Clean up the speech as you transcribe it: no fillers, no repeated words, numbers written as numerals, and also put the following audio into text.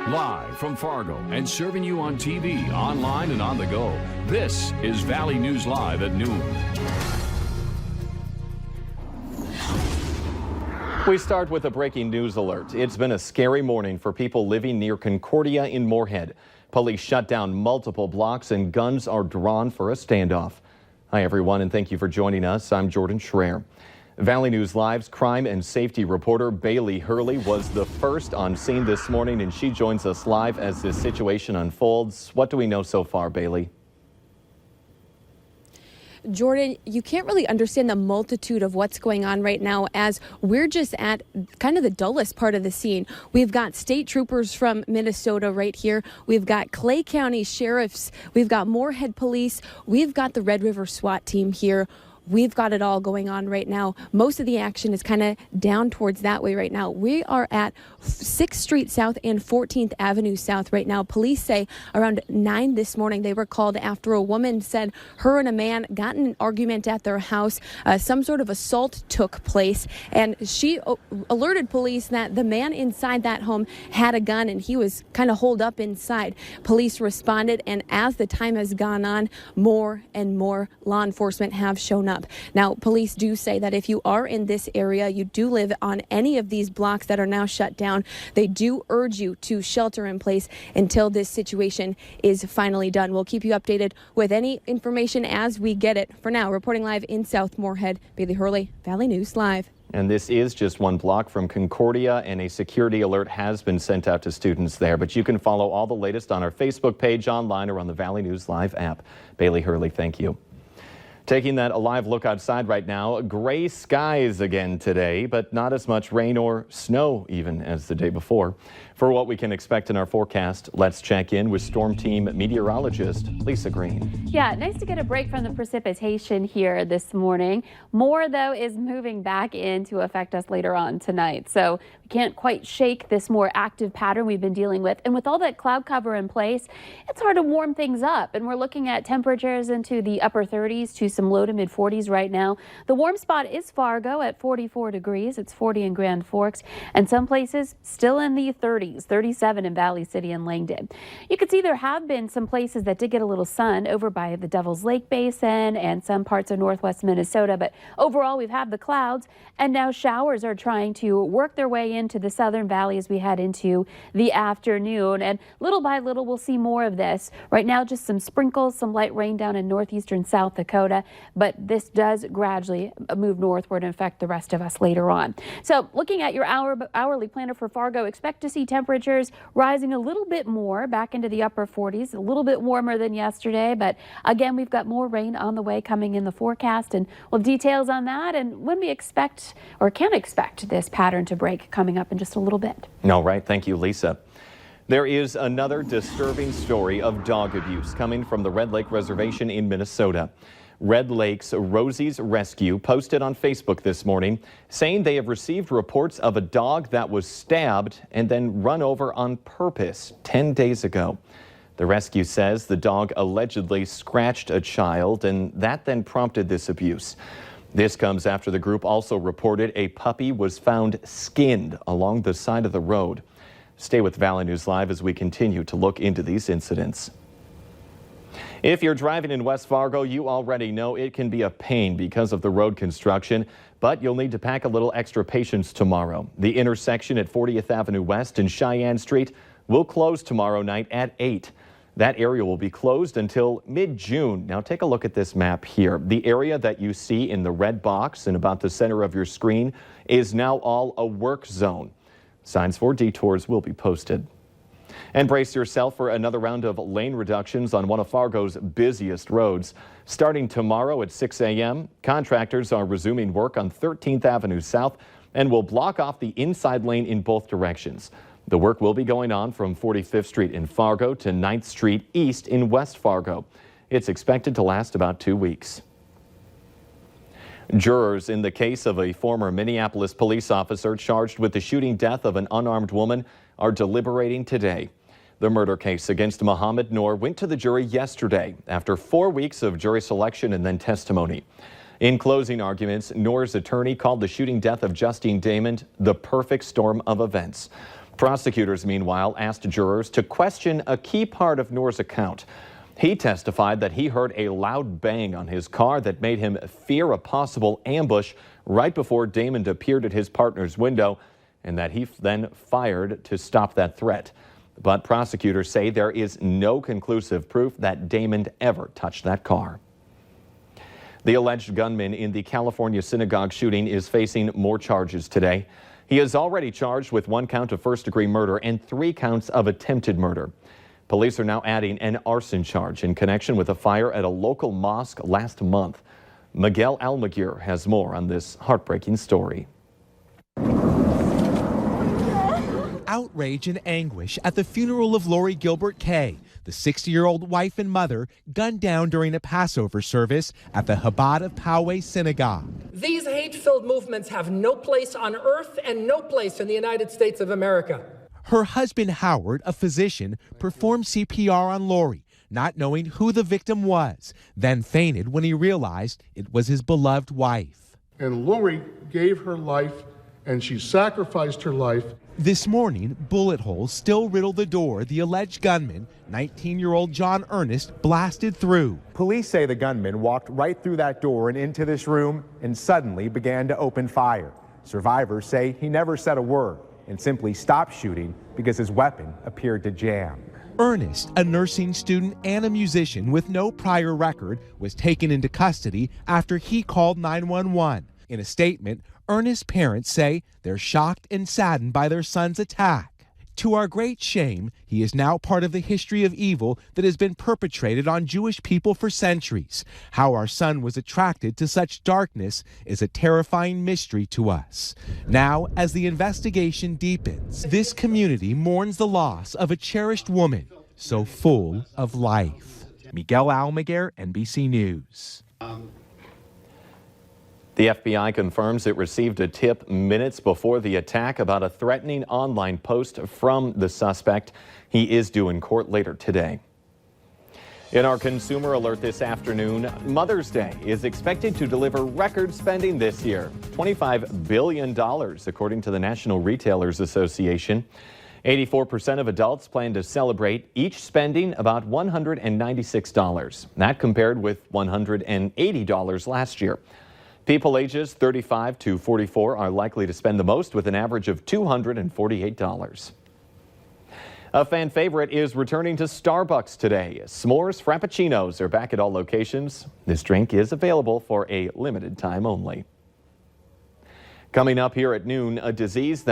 Live from Fargo and serving you on TV, online, and on the go. This is Valley News Live at noon. We start with a breaking news alert. It's been a scary morning for people living near Concordia in Moorhead. Police shut down multiple blocks and guns are drawn for a standoff. Hi everyone, and thank you for joining us. I'm Jordan Schreier. Valley News Live's crime and safety reporter Bailey Hurley was the first on scene this morning, and she joins us live as this situation unfolds. What do we know so far, Bailey? Jordan, you can't really understand the multitude of what's going on right now, as we're just at kind of the dullest part of the scene. We've got state troopers from Minnesota right here. We've got Clay County sheriffs. We've got Moorhead police. We've got the Red River SWAT team here. We've got it all going on right now. Most of the action is kind of down towards that way right now. We are at 6th Street South and 14th Avenue South right now. Police say around 9 this morning they were called after a woman said her and a man got in an argument at their house. Some sort of assault took place, and she alerted police that the man inside that home had a gun and he was kind of holed up inside. Police responded, and as the time has gone on, more and more law enforcement have shown up. Now, police do say that if you are in this area, you do live on any of these blocks that are now shut down, they do urge you to shelter in place until this situation is finally done. We'll keep you updated with any information as we get it. For now, reporting live in South Moorhead, Bailey Hurley, Valley News Live. And this is just one block from Concordia, and a security alert has been sent out to students there. But you can follow all the latest on our Facebook page, online, or on the Valley News Live app. Bailey Hurley, thank you. Taking that a live look outside right now, gray skies again today, but not as much rain or snow even as the day before. For what we can expect in our forecast, let's check in with Storm Team meteorologist Lisa Green. Yeah, nice to get a break from the precipitation here this morning. More, though, is moving back in to affect us later on tonight. So we can't quite shake this more active pattern we've been dealing with. And with all that cloud cover in place, it's hard to warm things up. And we're looking at temperatures into the upper 30s to some low to mid 40s right now. The warm spot is Fargo at 44 degrees. It's 40 in Grand Forks, and some places still in the 30s. 37 in Valley City and Langdon. You can see there have been some places that did get a little sun over by the Devil's Lake Basin and some parts of northwest Minnesota, but overall we've had the clouds, and now showers are trying to work their way into the southern valley as we head into the afternoon, and little by little we'll see more of this. Right now just some sprinkles, some light rain down in northeastern South Dakota, but this does gradually move northward and affect the rest of us later on. So looking at your hourly planner for Fargo, expect to see temperatures rising a little bit more back into the upper 40s, a little bit warmer than yesterday, but again we've got more rain on the way coming in the forecast, and we'll have details on that and when we expect or can expect this pattern to break coming up in just a little bit. All right, thank you, Lisa. There is another disturbing story of dog abuse coming from the Red Lake Reservation in Minnesota. Red Lake's Rosie's Rescue posted on Facebook this morning saying they have received reports of a dog that was stabbed and then run over on purpose 10 days ago. The rescue says the dog allegedly scratched a child, and that then prompted this abuse. This comes after the group also reported a puppy was found skinned along the side of the road. Stay with Valley News Live as we continue to look into these incidents. If you're driving in West Fargo, you already know it can be a pain because of the road construction, but you'll need to pack a little extra patience tomorrow. The intersection at 40th Avenue West and Cheyenne Street will close tomorrow night at 8. That area will be closed until mid-June. Now take a look at this map here. The area that you see in the red box and about the center of your screen is now all a work zone. Signs for detours will be posted. And brace yourself for another round of lane reductions on one of Fargo's busiest roads. Starting tomorrow at 6 a.m., contractors are resuming work on 13th Avenue South and will block off the inside lane in both directions. The work will be going on from 45th Street in Fargo to 9th Street East in West Fargo. It's expected to last about 2 weeks. Jurors in the case of a former Minneapolis police officer charged with the shooting death of an unarmed woman are deliberating today. The murder case against Mohammed Noor went to the jury yesterday after 4 weeks of jury selection and then testimony. In closing arguments, Noor's attorney called the shooting death of Justine Damond the perfect storm of events. Prosecutors, meanwhile, asked jurors to question a key part of Noor's account. He testified that he heard a loud bang on his car that made him fear a possible ambush right before Damond appeared at his partner's window, and that he then fired to stop that threat. But prosecutors say there is no conclusive proof that Damond ever touched that car. The alleged gunman in the California synagogue shooting is facing more charges today. He is already charged with 1 count of first-degree murder and 3 counts of attempted murder. Police are now adding an arson charge in connection with a fire at a local mosque last month. Miguel Almaguer has more on this heartbreaking story. Outrage and anguish at the funeral of Lori Gilbert Kay, the 60-year-old wife and mother gunned down during a Passover service at the Chabad of Poway Synagogue. These hate-filled movements have no place on earth and no place in the United States of America. Her husband, Howard, a physician, performed CPR on Lori, not knowing who the victim was, then fainted when he realized it was his beloved wife. And Lori gave her life, and she sacrificed her life. This morning, bullet holes still riddle the door the alleged gunman, 19-year-old John Ernest, blasted through. Police say the gunman walked right through that door and into this room and suddenly began to open fire. Survivors say he never said a word and simply stopped shooting because his weapon appeared to jam. Ernest, a nursing student and a musician with no prior record, was taken into custody after he called 911. In a statement, Ernest's parents say they're shocked and saddened by their son's attack. To our great shame, he is now part of the history of evil that has been perpetrated on Jewish people for centuries. How our son was attracted to such darkness is a terrifying mystery to us. Now, as the investigation deepens, this community mourns the loss of a cherished woman so full of life. Miguel Almaguer, NBC News. The FBI confirms it received a tip minutes before the attack about a threatening online post from the suspect. He is due in court later today. In our consumer alert this afternoon, Mother's Day is expected to deliver record spending this year, $25 billion, according to the National Retailers Association. 84% of adults plan to celebrate, each spending about $196. That compared with $180 last year. People ages 35 to 44 are likely to spend the most, with an average of $248. A fan favorite is returning to Starbucks today. S'mores Frappuccinos are back at all locations. This drink is available for a limited time only. Coming up here at noon, a disease that